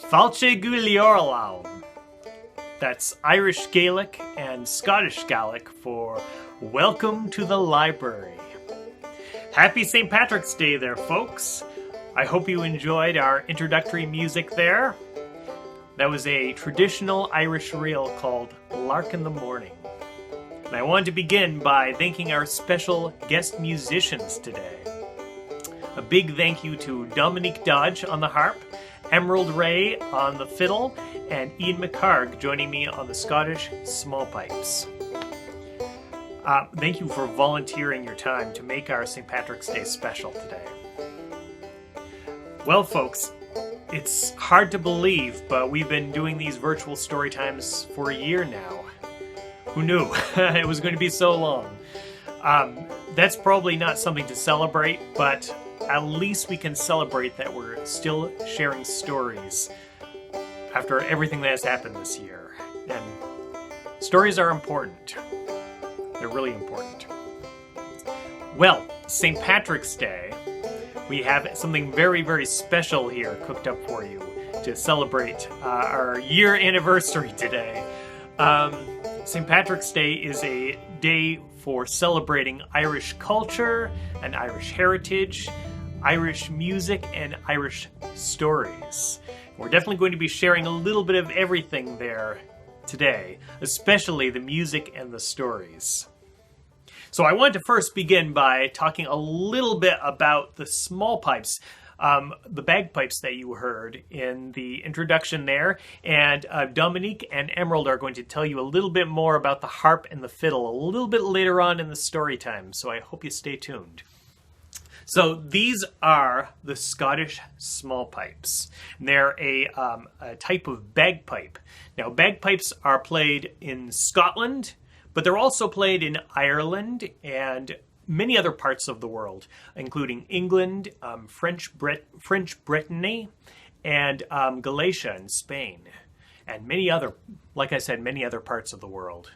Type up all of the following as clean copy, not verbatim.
Falche Guliorlaum. That's Irish Gaelic and Scottish Gaelic for Welcome to the Library. Happy St. Patrick's Day there, folks. I hope you enjoyed our introductory music there. That was a traditional Irish reel called Lark in the Morning. And I wanted to begin by thanking our special guest musicians today. A big thank you to Dominique Dodge on the harp, Emerald Ray on the fiddle, and Ian MacHarg joining me on the Scottish small pipes. Thank you for volunteering your time to make our St. Patrick's Day special today. Well, folks, it's hard to believe, but we've been doing these virtual story times for a year now. Who knew it was going to be so long? That's probably not something to celebrate, but at least we can celebrate that we're still sharing stories after everything that has happened this year. And stories are important. They're really important. Well, St. Patrick's Day, we have something very, very special here cooked up for you to celebrate our year anniversary today. St. Patrick's Day is a day for celebrating Irish culture and Irish heritage, Irish music, and Irish stories. We're definitely going to be sharing a little bit of everything there today, especially the music and the stories. So I wanted to first begin by talking a little bit about the small pipes, the bagpipes that you heard in the introduction there, and Dominique and Emerald are going to tell you a little bit more about the harp and the fiddle a little bit later on in the story time, so I hope you stay tuned. So these are the Scottish small pipes. They're a type of bagpipe. Now, bagpipes are played in Scotland, but they're also played in Ireland and many other parts of the world, including England, French Brittany, and Galicia in Spain, and many other, like I said, many other parts of the world.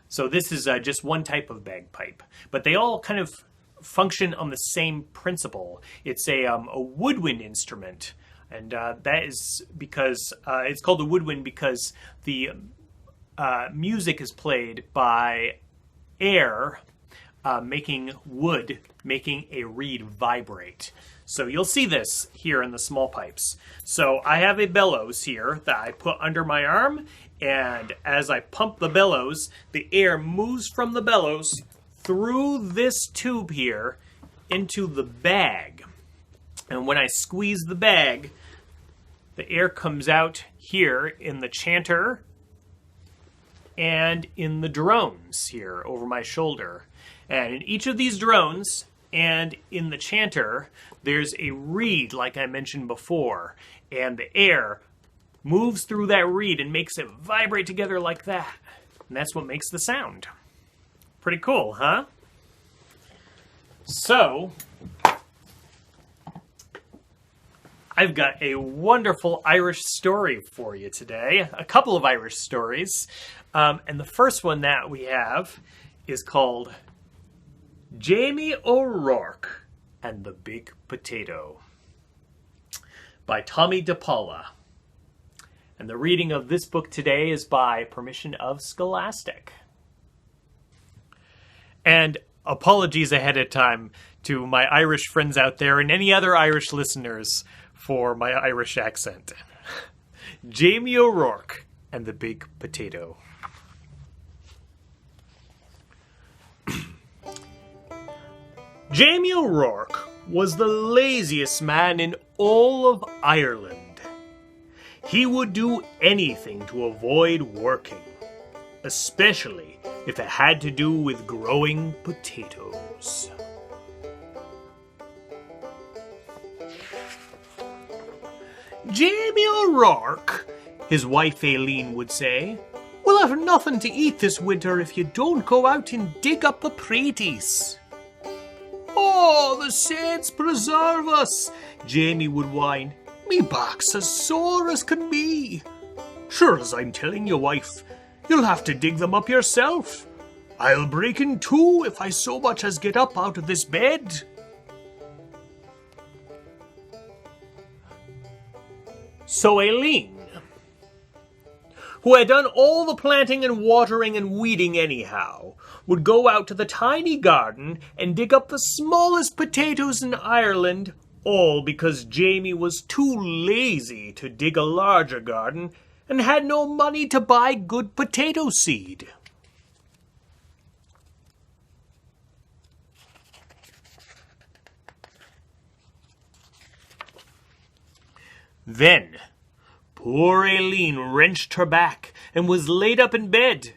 So this is just one type of bagpipe, but they all kind of function on the same principle. It's a woodwind instrument, and that is because it's called a woodwind because the music is played by air making a reed vibrate. So you'll see this here in the small pipes. So I have a bellows here that I put under my arm, and as I pump the bellows, the air moves from the bellows through this tube here into the bag. And when I squeeze the bag, the air comes out here in the chanter and in the drones here over my shoulder. And in each of these drones and in the chanter, there's a reed, like I mentioned before, and the air moves through that reed and makes it vibrate together like that. And that's what makes the sound. Pretty cool, huh? So, I've got a wonderful Irish story for you today. A couple of Irish stories. And the first one that we have is called Jamie O'Rourke and the Big Potato by Tomie DePaola. And the reading of this book today is by permission of Scholastic. And apologies ahead of time to my Irish friends out there and any other Irish listeners for my Irish accent. Jamie O'Rourke and the Big Potato. Jamie O'Rourke was the laziest man in all of Ireland. He would do anything to avoid working, especially if it had to do with growing potatoes. Jamie O'Rourke, his wife Aileen would say, will have nothing to eat this winter if you don't go out and dig up the praties. Oh, the saints preserve us, Jamie would whine. Me back's as sore as can be. Sure as I'm telling you, wife, you'll have to dig them up yourself. I'll break in two if I so much as get up out of this bed. So Aileen, who had done all the planting and watering and weeding anyhow, would go out to the tiny garden and dig up the smallest potatoes in Ireland, all because Jamie was too lazy to dig a larger garden and had no money to buy good potato seed. Then poor Aileen wrenched her back and was laid up in bed.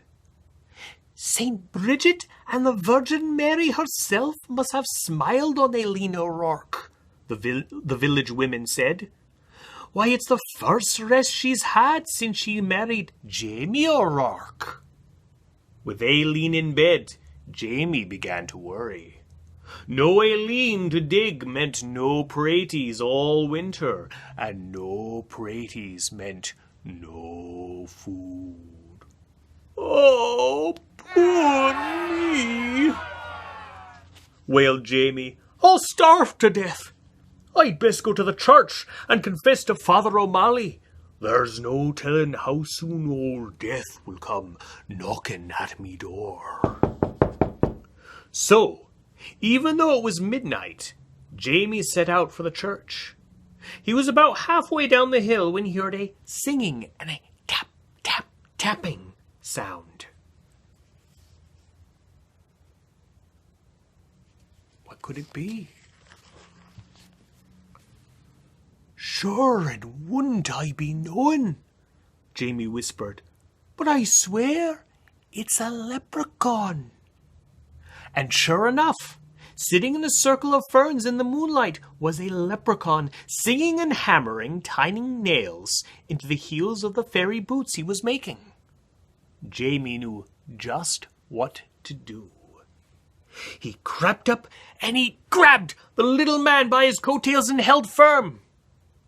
St. Bridget and the Virgin Mary herself must have smiled on Aileen O'Rourke, the village women said. Why, it's the first rest she's had since she married Jamie O'Rourke. With Aileen in bed, Jamie began to worry. No Aileen to dig meant no praties all winter, and no praties meant no food. Oh, poor me, wailed Jamie. I'll starve to death. I'd best go to the church and confess to Father O'Malley. There's no telling how soon old death will come knocking at me door. So, even though it was midnight, Jamie set out for the church. He was about halfway down the hill when he heard a singing and a tap, tap, tapping sound. What could it be? Sure, and wouldn't I be knowing, Jamie whispered, but I swear it's a leprechaun. And sure enough, sitting in a circle of ferns in the moonlight was a leprechaun singing and hammering tiny nails into the heels of the fairy boots he was making. Jamie knew just what to do. He crept up and he grabbed the little man by his coattails and held firm.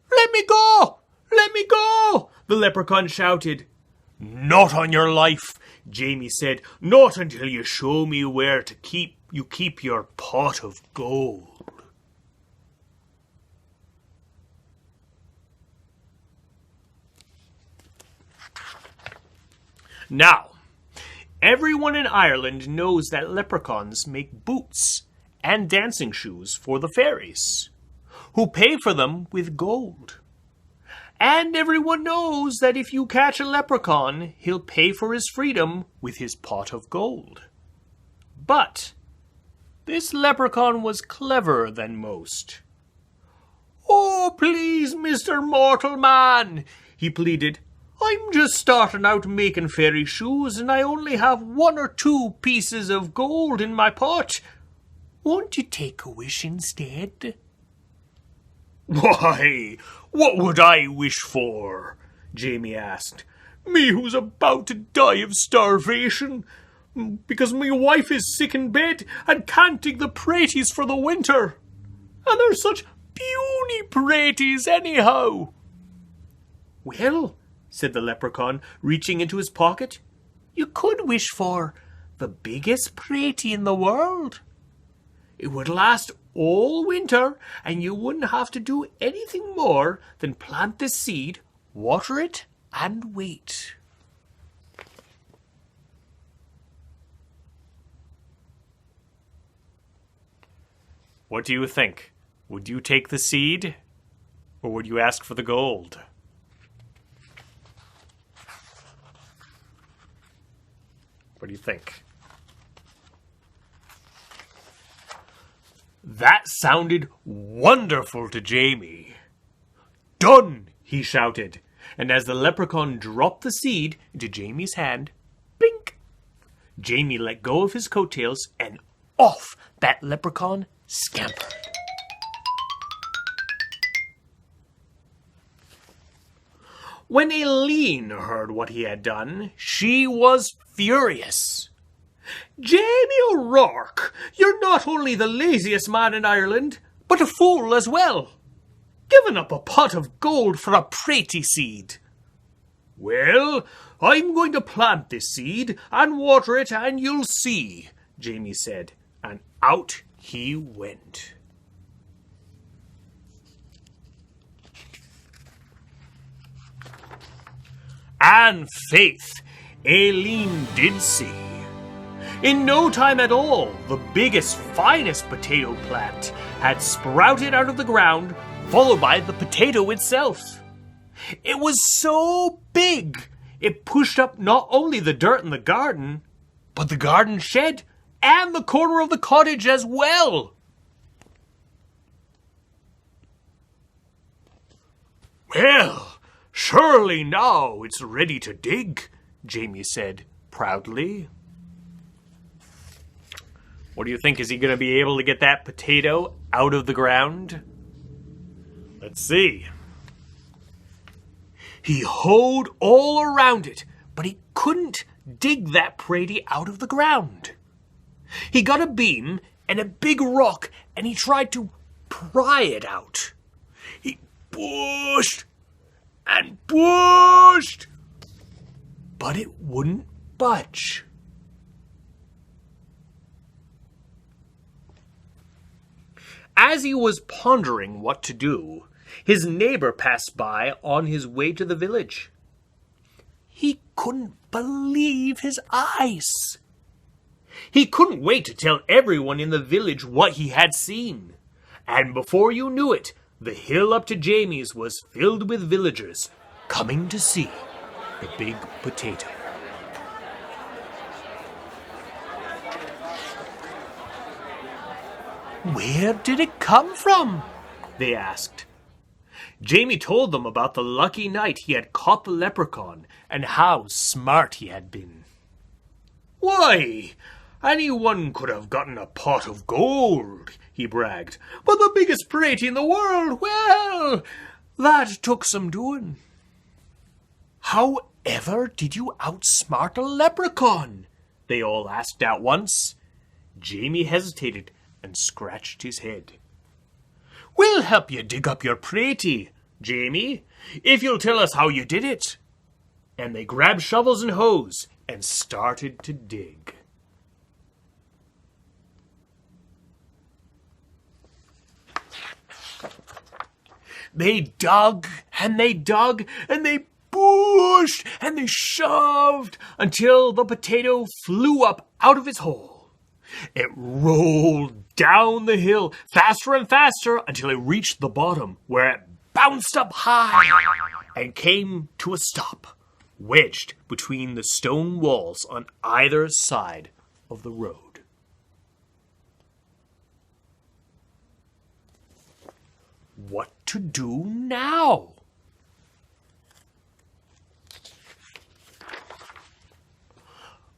Let me go! Let me go! The leprechaun shouted. Not on your life, Jamie said. Not until you show me where to keep your pot of gold. Now, everyone in Ireland knows that leprechauns make boots and dancing shoes for the fairies, who pay for them with gold. And everyone knows that if you catch a leprechaun, he'll pay for his freedom with his pot of gold. But this leprechaun was cleverer than most. Oh, please, Mr. Mortal Man, he pleaded. I'm just starting out making fairy shoes, and I only have 1 or 2 pieces of gold in my pot. Won't you take a wish instead? Why, what would I wish for? Jamie asked. Me who's about to die of starvation, because my wife is sick in bed and can't dig the praties for the winter. And they're such puny praties anyhow. Well, said the leprechaun, reaching into his pocket, you could wish for the biggest pratie in the world. It would last all winter, and you wouldn't have to do anything more than plant the seed, water it, and wait. What do you think? Would you take the seed, or would you ask for the gold? What do you think? That sounded wonderful to Jamie. Done, he shouted, and as the leprechaun dropped the seed into Jamie's hand, blink, Jamie let go of his coattails and off that leprechaun scampered. When Aileen heard what he had done, she was furious. Jamie O'Rourke, you're not only the laziest man in Ireland, but a fool as well. Giving up a pot of gold for a pratie seed. Well, I'm going to plant this seed and water it and you'll see, Jamie said, and out he went. And faith, Aileen did see. In no time at all, the biggest, finest potato plant had sprouted out of the ground, followed by the potato itself. It was so big, it pushed up not only the dirt in the garden, but the garden shed and the corner of the cottage as well. Well, surely now it's ready to dig, Jamie said proudly. What do you think? Is he going to be able to get that potato out of the ground? Let's see. He hoed all around it, but he couldn't dig that pratie out of the ground. He got a beam and a big rock, and he tried to pry it out. He pushed and pushed, but it wouldn't budge. As he was pondering what to do, his neighbor passed by on his way to the village. He couldn't believe his eyes. He couldn't wait to tell everyone in the village what he had seen. And before you knew it, the hill up to Jamie's was filled with villagers coming to see the big potato. Where did it come from? They asked. Jamie told them about the lucky night he had caught the leprechaun and how smart he had been. Why, anyone could have gotten a pot of gold, he bragged, but the biggest pratie in the world, well, that took some doing. However did you outsmart a leprechaun? They all asked at once. Jamie hesitated and scratched his head. We'll help you dig up your pratie, Jamie, if you'll tell us how you did it. And they grabbed shovels and hoes and started to dig. They dug and they dug and they pushed and they shoved until the potato flew up out of its hole. It rolled down the hill faster and faster until it reached the bottom, where it bounced up high and came to a stop, wedged between the stone walls on either side of the road. What to do now?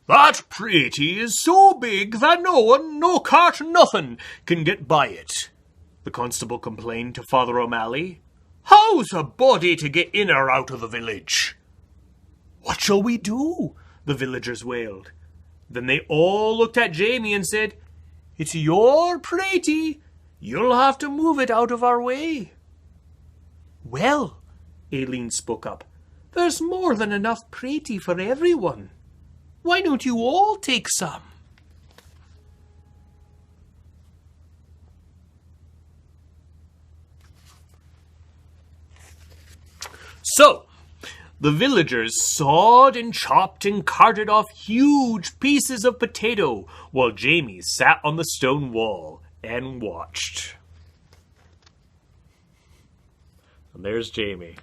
That pratie is so big that no one, no cart, nothing can get by it, the constable complained to Father O'Malley. How's a body to get in or out of the village? What shall we do? The villagers wailed. Then they all looked at Jamie and said, It's your pratie. You'll have to move it out of our way. Well, Aileen spoke up, there's more than enough pratie for everyone. Why don't you all take some? So, the villagers sawed and chopped and carted off huge pieces of potato while Jamie sat on the stone wall and watched. And there's Jamie.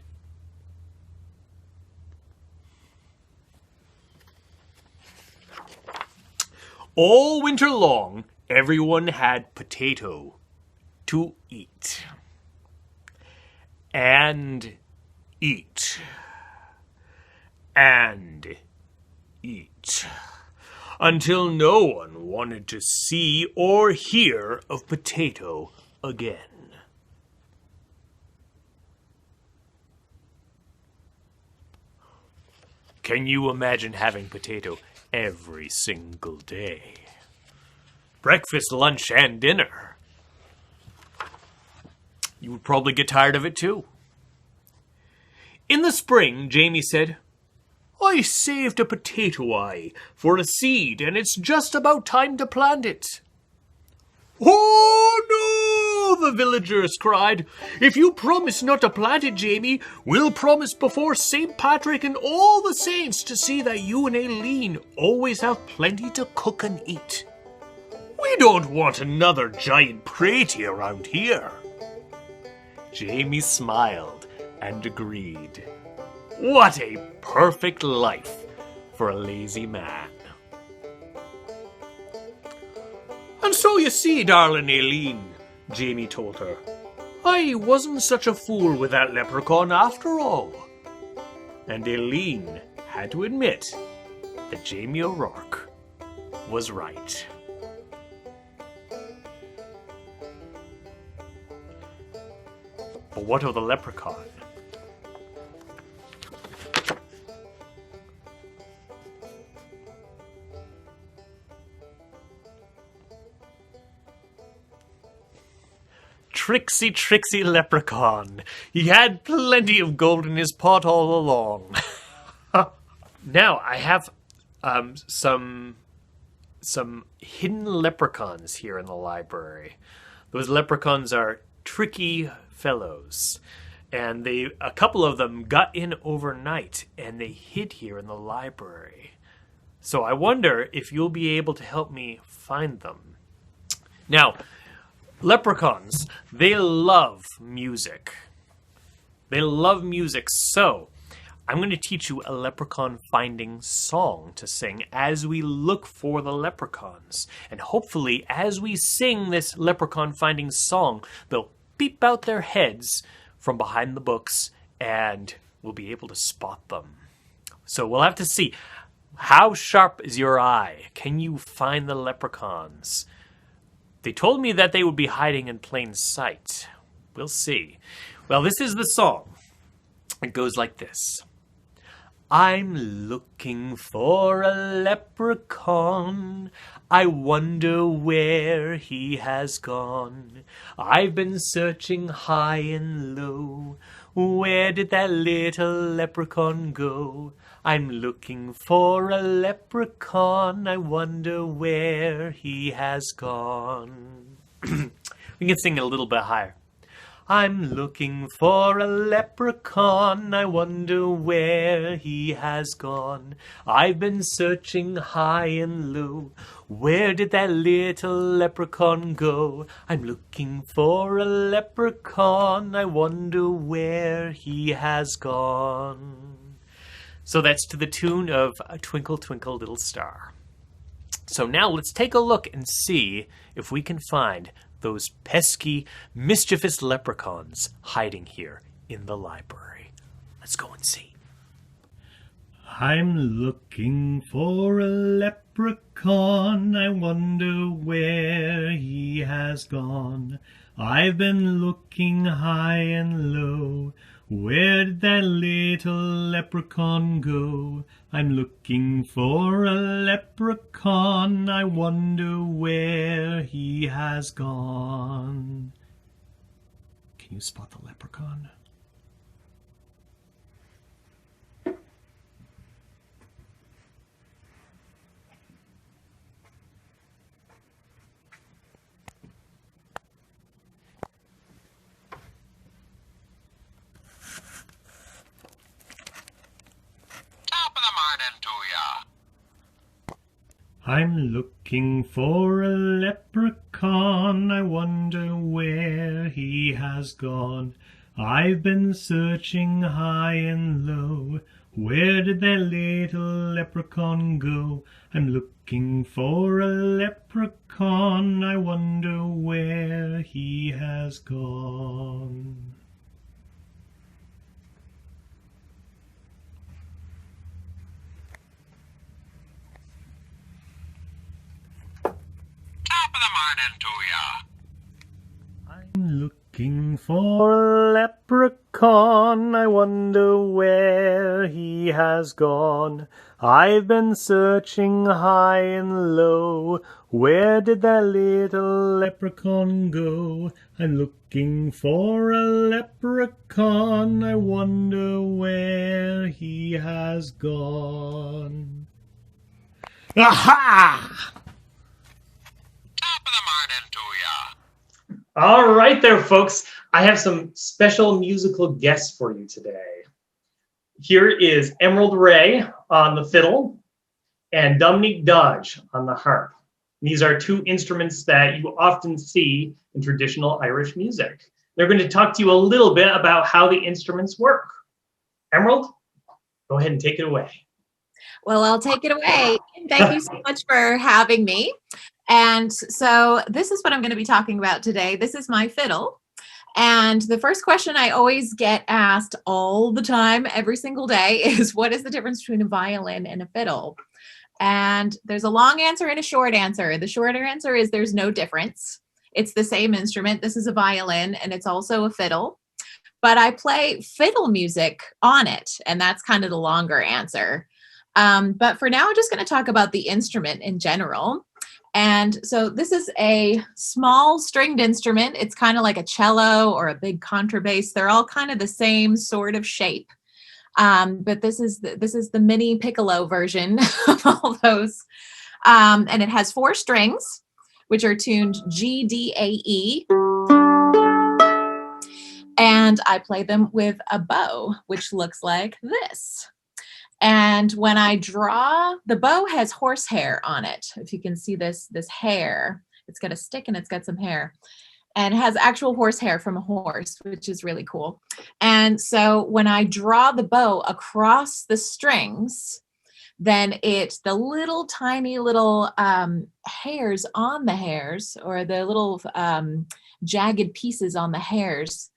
All winter long, everyone had potato to eat. And eat. And eat. Until no one wanted to see or hear of potato again. Can you imagine having potato every single day? Breakfast, lunch, and dinner. You would probably get tired of it too. In the spring, Jamie said, I saved a potato eye for a seed, and it's just about time to plant it. Oh no, the villagers cried. If you promise not to plant it, Jamie, we'll promise before St. Patrick and all the saints to see that you and Aileen always have plenty to cook and eat. We don't want another giant party around here. Jamie smiled and agreed. What a perfect life for a lazy man. And so you see, darling Aileen, Jamie told her, I wasn't such a fool with that leprechaun after all. And Aileen had to admit that Jamie O'Rourke was right. But what of the leprechaun? Tricksy, tricksy leprechaun. He had plenty of gold in his pot all along. Now, I have some hidden leprechauns here in the library. Those leprechauns are tricky fellows. And a couple of them got in overnight, and they hid here in the library. So I wonder if you'll be able to help me find them. Now, leprechauns, they love music. They love music, so I'm going to teach you a leprechaun finding song to sing as we look for the leprechauns. And hopefully, as we sing this leprechaun finding song, they'll peep out their heads from behind the books and we'll be able to spot them. So we'll have to see. How sharp is your eye? Can you find the leprechauns? They told me that they would be hiding in plain sight. We'll see. Well, this is the song. It goes like this. I'm looking for a leprechaun. I wonder where he has gone. I've been searching high and low. Where did that little leprechaun go? I'm looking for a leprechaun. I wonder where he has gone. We can sing it a little bit higher. I'm looking for a leprechaun. I wonder where he has gone. I've been searching high and low. Where did that little leprechaun go? I'm looking for a leprechaun. I wonder where he has gone. So that's to the tune of Twinkle, Twinkle, Little Star. So now let's take a look and see if we can find those pesky, mischievous leprechauns hiding here in the library. Let's go and see. I'm looking for a leprechaun. I wonder where he has gone. I've been looking high and low. Where did that little leprechaun go? I'm looking for a leprechaun. I wonder where he has gone. Can you spot the leprechaun? I'm looking for a leprechaun. leprechaun, I wonder where he has gone. I've been searching high and low. Where did that little leprechaun go? I'm looking for a leprechaun, I wonder where he has gone. Top of the morning to ya. I'm looking for a leprechaun, I wonder where he has gone. I've been searching high and low. Where did that little leprechaun go? I'm looking for a leprechaun, I wonder where he has gone. Aha! Top of the morning to ya. All right there, folks. I have some special musical guests for you today. Here is Emerald Ray on the fiddle and Dominique Dodge on the harp. These are two instruments that you often see in traditional Irish music. They're going to talk to you a little bit about how the instruments work. Emerald, go ahead and take it away. Well, I'll take it away. Thank you so much for having me. And so this is what I'm going to be talking about today. This is my fiddle. And the first question I always get asked all the time, every single day, is what is the difference between a violin and a fiddle? And there's a long answer and a short answer. The shorter answer is there's no difference. It's the same instrument. This is a violin and it's also a fiddle. But I play fiddle music on it. And that's kind of the longer answer. But for now, I'm just going to talk about the instrument in general. And so this is a small stringed instrument. It's kind of like a cello or a big contrabass. They're all kind of the same sort of shape. But this is the mini piccolo version of all those. And it has 4 strings, which are tuned G, D, A, E. And I play them with a bow, which looks like this. And when I draw, the bow has horsehair on it. If you can see this hair, it's got a stick and it's got some hair. And it has actual horsehair from a horse, which is really cool. And so when I draw the bow across the strings, then the little tiny little hairs on the hairs, or the little jagged pieces on the hairs,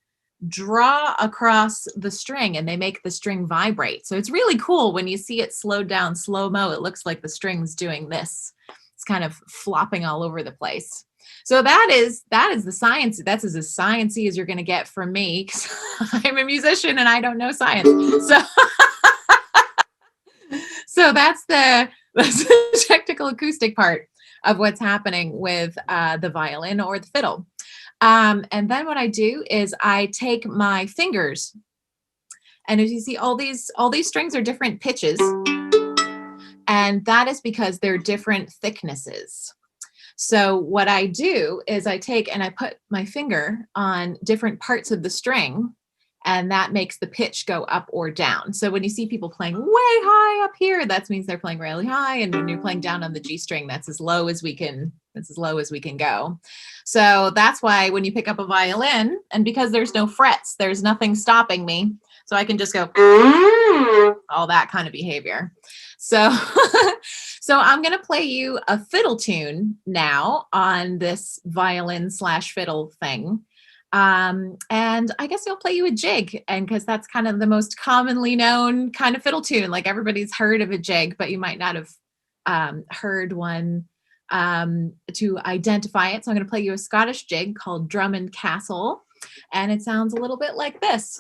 draw across the string and they make the string vibrate. So it's really cool when you see it slowed down slow-mo. It looks like the string's doing this. It's kind of flopping all over the place. So that is the science. That's as science-y as you're going to get from me, because I'm a musician and I don't know science. So that's the technical acoustic part of what's happening with the violin or the fiddle. And then what I do is I take my fingers, and as you see, all these strings are different pitches, and that is because they're different thicknesses. So what I do is I take and I put my finger on different parts of the string, and that makes the pitch go up or down. So when you see people playing way high up here, that means they're playing really high. And when you're playing down on the G string, that's as low as we can go. So that's why when you pick up a violin, and because there's no frets, there's nothing stopping me. So I can just go, all that kind of behavior. So, so I'm going to play you a fiddle tune now on this violin/fiddle thing. And I guess I'll play you a jig, and because that's kind of the most commonly known kind of fiddle tune. Like everybody's heard of a jig, but you might not have heard one to identify it. So I'm going to play you a Scottish jig called Drummond Castle, and it sounds a little bit like this.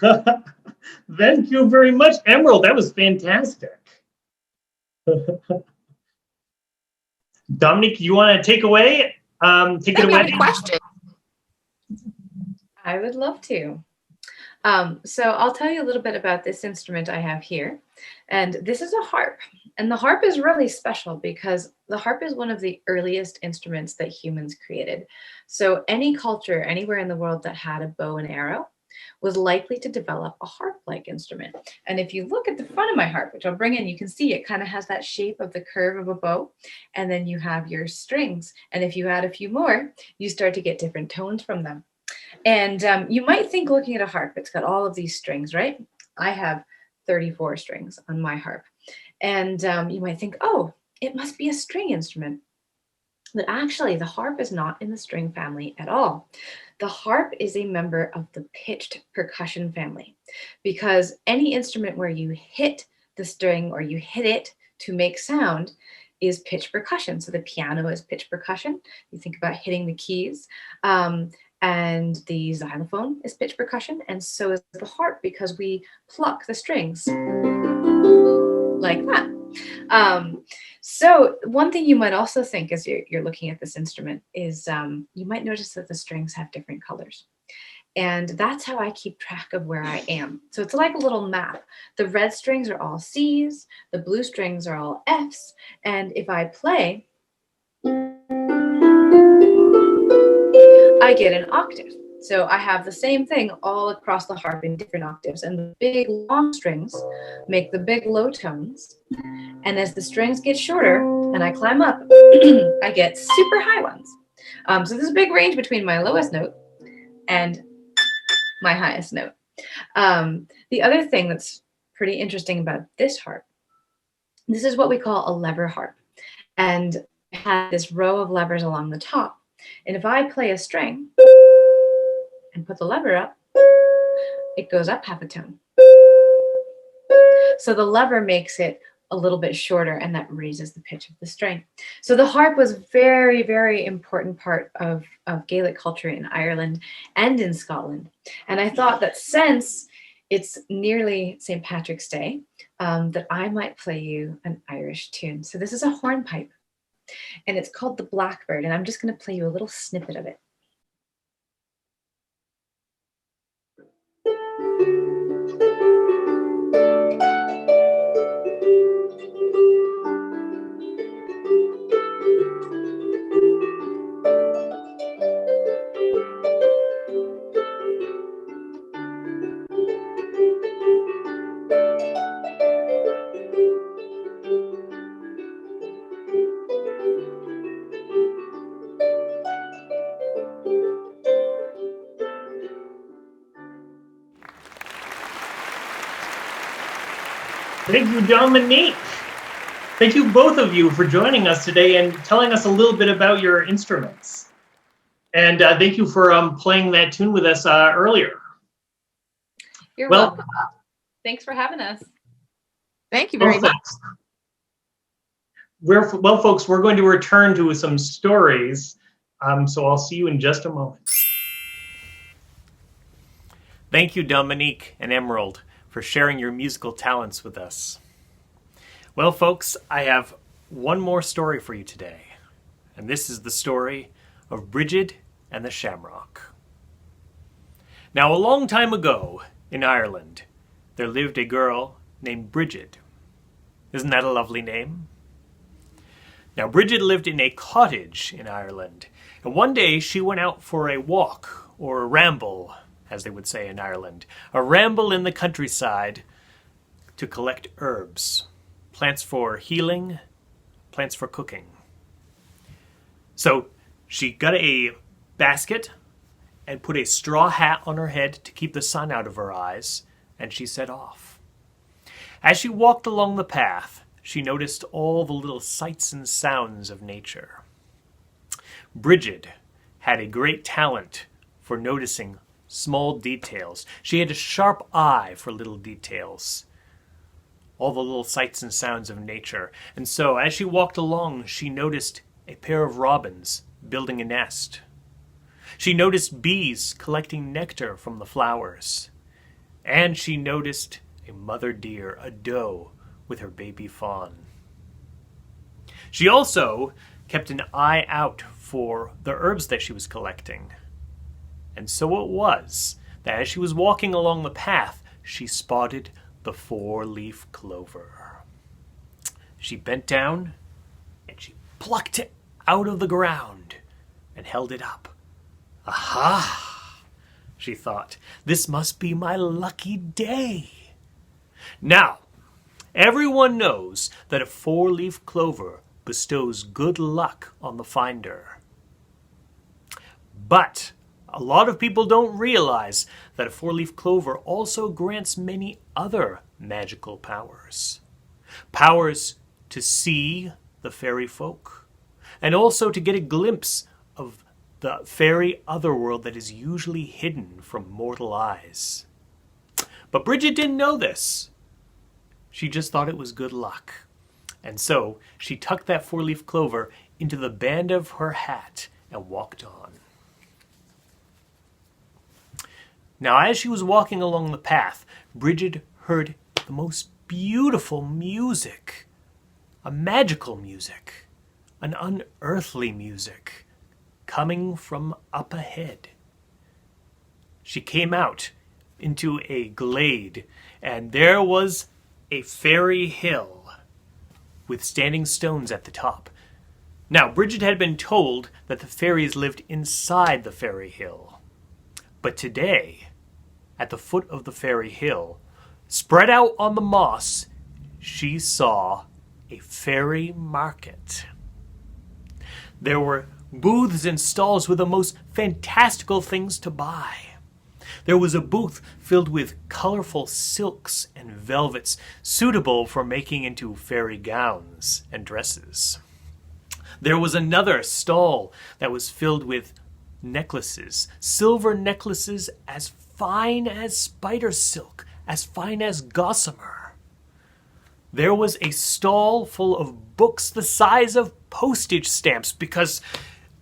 Thank you very much, Emerald. That was fantastic. Dominique, you want to take away? Take it away. Question. I would love to. So I'll tell you a little bit about this instrument I have here. And this is a harp. And the harp is really special because the harp is one of the earliest instruments that humans created. So any culture anywhere in the world that had a bow and arrow was likely to develop a harp-like instrument. And if you look at the front of my harp, which I'll bring in, you can see it kind of has that shape of the curve of a bow. And then you have your strings. And if you add a few more, you start to get different tones from them. And you might think looking at a harp, it's got all of these strings, right? I have 34 strings on my harp. And you might think, oh, it must be a string instrument. But actually, the harp is not in the string family at all. The harp is a member of the pitched percussion family, because any instrument where you hit the string or you hit it to make sound is pitch percussion. So the piano is pitch percussion. You think about hitting the keys. And the xylophone is pitch percussion, and so is the harp, because we pluck the strings like that. So one thing you might also think as you're looking at this instrument is you might notice that the strings have different colors. And that's how I keep track of where I am. So it's like a little map. The red strings are all C's, the blue strings are all F's, and if I play, I get an octave. So I have the same thing all across the harp in different octaves, and the big long strings make the big low tones. And as the strings get shorter and I climb up, I get super high ones. So there's a big range between my lowest note and my highest note. The other thing that's pretty interesting about this harp, this is what we call a lever harp. And it has this row of levers along the top. And if I play a string and put the lever up, it goes up half a tone. So the lever makes it a little bit shorter, and that raises the pitch of the string. So the harp was very, very important part of Gaelic culture in Ireland and in Scotland. And I thought that since it's nearly St. Patrick's Day, that I might play you an Irish tune. So this is a hornpipe. And it's called the Blackbird, and I'm just going to play you a little snippet of it. Thank you, Dominique. Thank you, both of you, for joining us today and telling us a little bit about your instruments. And thank you for playing that tune with us earlier. You're welcome. Thanks for having us. Thank you very much. Folks, we're going to return to some stories. So I'll see you in just a moment. Thank you, Dominique and Emerald, for sharing your musical talents with us. Well, folks, I have one more story for you today. And this is the story of Brigid and the Shamrock. Now, a long time ago in Ireland, there lived a girl named Brigid. Isn't that a lovely name? Now, Brigid lived in a cottage in Ireland. And one day she went out for a walk, or a ramble, as they would say in Ireland. A ramble in the countryside to collect herbs. Plants for healing, plants for cooking. So she got a basket and put a straw hat on her head to keep the sun out of her eyes, and she set off. As she walked along the path, she noticed all the little sights and sounds of nature. Brigid had a great talent for noticing small details. She had a sharp eye for little details. All the little sights and sounds of nature. And so as she walked along, she noticed a pair of robins building a nest. She noticed bees collecting nectar from the flowers. and she noticed a mother deer, a doe, with her baby fawn. She also kept an eye out for the herbs that she was collecting. And so it was that as she was walking along the path, she spotted the four-leaf clover. She bent down and she plucked it out of the ground and held it up. Aha! She thought, this must be my lucky day. Now, everyone knows that a four-leaf clover bestows good luck on the finder. But a lot of people don't realize that a four-leaf clover also grants many other magical powers. Powers to see the fairy folk, and also to get a glimpse of the fairy otherworld that is usually hidden from mortal eyes. But Bridget didn't know this. She just thought it was good luck. And so she tucked that four-leaf clover into the band of her hat and walked on. Now, as she was walking along the path, Bridget heard the most beautiful music, a magical music, an unearthly music, coming from up ahead. She came out into a glade, and there was a fairy hill with standing stones at the top. Now, Bridget had been told that the fairies lived inside the fairy hill. But today, at the foot of the fairy hill, spread out on the moss, she saw a fairy market. There were booths and stalls with the most fantastical things to buy. There was a booth filled with colorful silks and velvets suitable for making into fairy gowns and dresses. There was another stall that was filled with necklaces, silver necklaces as fine as spider silk, as fine as gossamer. There was a stall full of books the size of postage stamps, because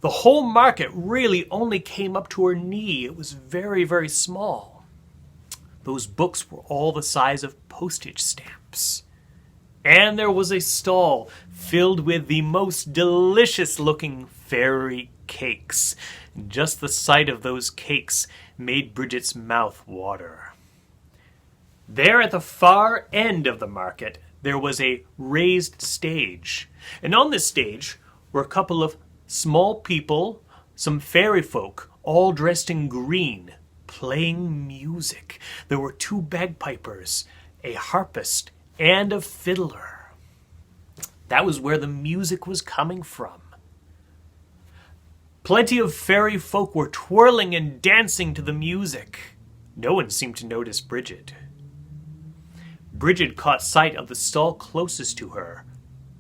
the whole market really only came up to her knee. It was very, very small. Those books were all the size of postage stamps. And there was a stall filled with the most delicious-looking fairy cakes. Just the sight of those cakes made Bridget's mouth water. There at the far end of the market, there was a raised stage. And on this stage were a couple of small people, some fairy folk, all dressed in green, playing music. There were 2 bagpipers, a harpist, and a fiddler. That was where the music was coming from. Plenty of fairy folk were twirling and dancing to the music. No one seemed to notice Bridget. Bridget caught sight of the stall closest to her,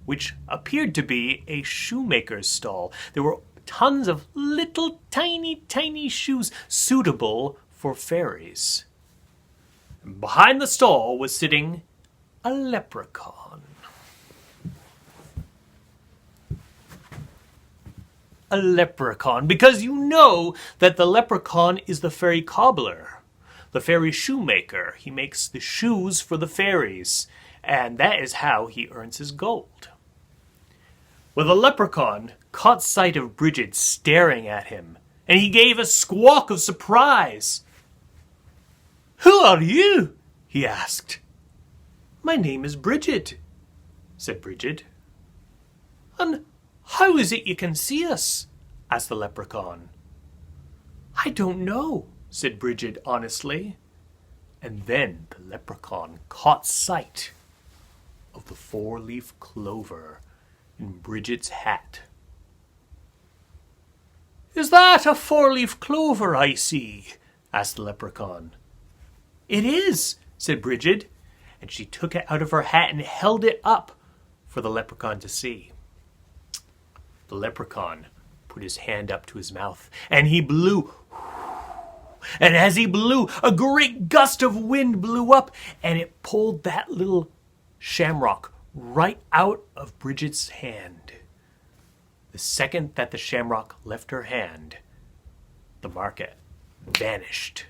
which appeared to be a shoemaker's stall. There were tons of little tiny shoes suitable for fairies. Behind the stall was sitting a leprechaun. A leprechaun, because you know that the leprechaun is the fairy cobbler, the fairy shoemaker. He makes the shoes for the fairies, and that is how he earns his gold. Well, the leprechaun caught sight of Bridget staring at him, and he gave a squawk of surprise. "Who are you?" he asked. "My name is Bridget," said Bridget. "And how is it you can see us?" asked the leprechaun. "I don't know," said Bridget honestly. And then the leprechaun caught sight of the 4-leaf clover in Bridget's hat. "Is that a 4-leaf clover I see?" asked the leprechaun. "It is," said Bridget, and she took it out of her hat and held it up for the leprechaun to see. The leprechaun put his hand up to his mouth, and he blew. And as he blew, a great gust of wind blew up, and it pulled that little shamrock right out of Bridget's hand. The second that the shamrock left her hand, the market vanished.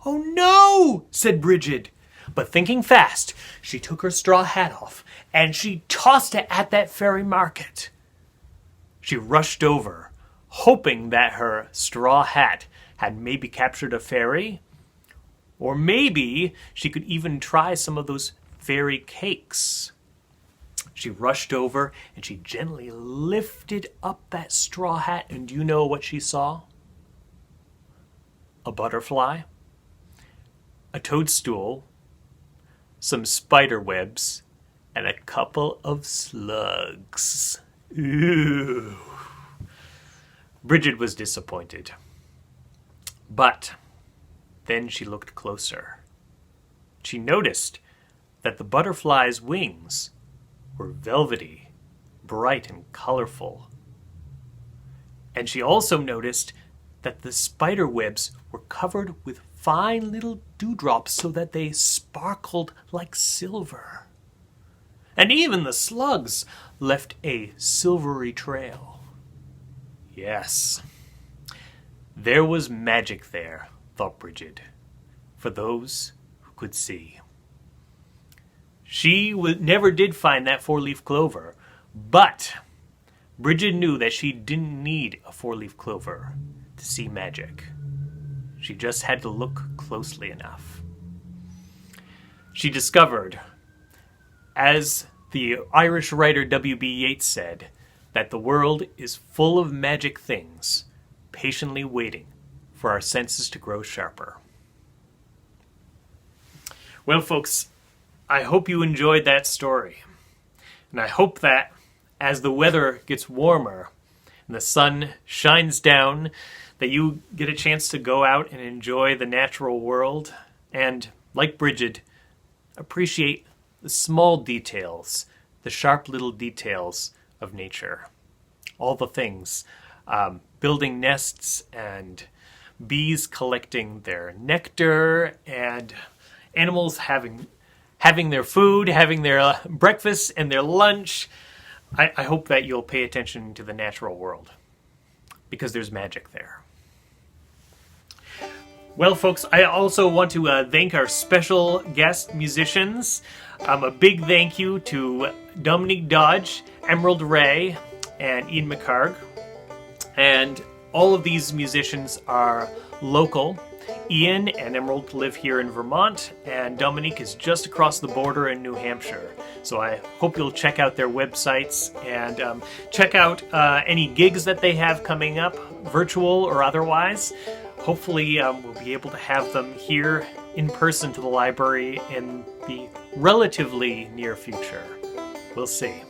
"Oh no!" said Brigid. But thinking fast, she took her straw hat off and she tossed it at that fairy market. She rushed over, hoping that her straw hat had maybe captured a fairy, or maybe she could even try some of those fairy cakes. She rushed over and she gently lifted up that straw hat, and do you know what she saw? A butterfly, a toadstool, some spider webs, and a couple of slugs. Ooh. Brigid was disappointed. But then she looked closer. She noticed that the butterfly's wings were velvety, bright, and colorful. And she also noticed that the spider webs were covered with fine little dewdrops so that they sparkled like silver. And even the slugs left a silvery trail. Yes, there was magic there, thought Brigid, for those who could see. She never did find that four-leaf clover, but Brigid knew that she didn't need a four-leaf clover to see magic. She just had to look closely enough. She discovered, as the Irish writer W.B. Yeats said, that the world is full of magic things, patiently waiting for our senses to grow sharper. Well, folks, I hope you enjoyed that story. And I hope that as the weather gets warmer and the sun shines down, that you get a chance to go out and enjoy the natural world and, like Brigid, appreciate the small details, the sharp little details of nature. All the things, building nests and bees collecting their nectar and animals having their food, having their breakfast and their lunch. I hope that you'll pay attention to the natural world because there's magic there. Well, folks, I also want to thank our special guest musicians. A big thank you to Dominique Dodge, Emerald Ray, and Ian MacHarg. And all of these musicians are local. Ian and Emerald live here in Vermont, and Dominique is just across the border in New Hampshire. So I hope you'll check out their websites and check out any gigs that they have coming up, virtual or otherwise. Hopefully we'll be able to have them here in person to the library in the relatively near future. We'll see.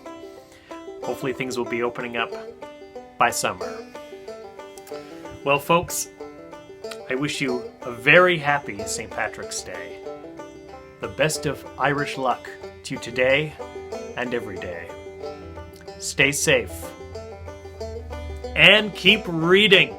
Hopefully things will be opening up by summer. Well, folks, I wish you a very happy St. Patrick's Day. The best of Irish luck to you today and every day. Stay safe. And keep reading.